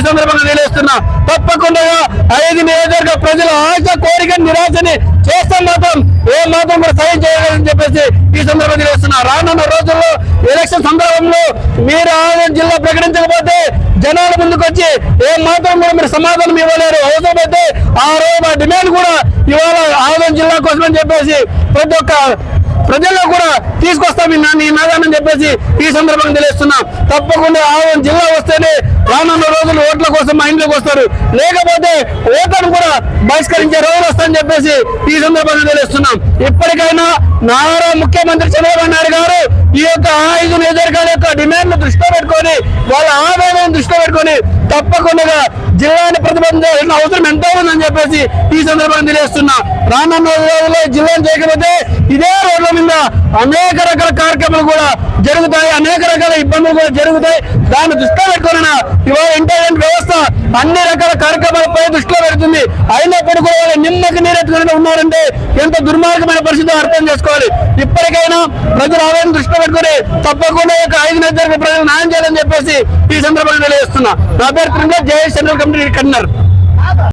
సందర్భంగా తెలియజేస్తున్నా. తప్పకుండా 5 నియోజకవర్గ ప్రజల ఆశ కోరిక నిరాశని చేస్తే మాత్రం ఏ మాత్రం కూడా సహాయం చేయాలని చెప్పేసి ఈ సందర్భంగా తెలియజేస్తున్నా. రానున్న రోజుల్లో ఎలక్షన్ సందర్భంలో మీరు ఆదిలాబాద్ జిల్లా ప్రకటించకపోతే జనాల ముందుకు వచ్చి ఏ మాత్రం కూడా మీరు సమాధానం ఇవ్వలేరు. అవసరమైతే ఆ రోజు మా డిమాండ్ కూడా ఇవాళ ఆదిలాబాద్ జిల్లా కోసమని చెప్పేసి ప్రతి ఒక్క ప్రజల్లో కూడా తీసుకొస్తాం ఈ నినాదాన్ని చెప్పేసి ఈ సందర్భంగా తెలియజేస్తున్నా. తప్పకుండా ఆదిలాబాద్ జిల్లా వస్తేనే రానున్న రోజులు ఓట్ల కోసం మా ఇంట్లోకి వస్తారు, లేకపోతే ఓట్లను కూడా బహిష్కరించే రోజులు వస్తాయని చెప్పేసి ఈ సందర్భంగా తెలియజేస్తున్నాం. ఇప్పటికైనా నారా ముఖ్యమంత్రి చంద్రబాబు నాయుడు గారు ఈ యొక్క 5 నియోజకవర్గాల యొక్క డిమాండ్ దృష్టిలో పెట్టుకొని వాళ్ళ ఆవేదన దృష్టిలో పెట్టుకొని తప్పకుండా జిల్లాని ప్రతిబంధించాల్సిన అవసరం ఎంతో ఉందని చెప్పేసి ఈ సందర్భంగా తెలియజేస్తున్నా. రానున్న రోజుల్లో జిల్లాను చేయకపోతే ఇదే రోడ్ల మీద అనేక రకాల కార్యక్రమాలు కూడా జరుగుతాయి, అనేక రకాల ఇబ్బందులు కూడా జరుగుతాయి. దాన్ని దృష్టిలో పెట్టుకున్న ఇవాళ ఇంటెలిజెంట్ వ్యవస్థ అన్ని రకాల కార్యక్రమాలపై దృష్టిలో పెడుతుంది. అయినప్పుడు కూడా వాళ్ళు నిమ్మకి నీరెత్తుకుని ఉన్నారంటే ఎంత దుర్మార్గమైన పరిస్థితి అర్థం చేసుకోవాలి. ఇప్పటికైనా ప్రజలు ఆవేదన దృష్టిలో పెట్టుకుని తప్పకుండా 5 నియోజకవర్గ ప్రజలు న్యాయం చేయాలని చెప్పేసి ఈ సందర్భంగా తెలియజేస్తున్నా. నా పేరు జయ సెంట్రల్ కమిటీ కన్వీనర్.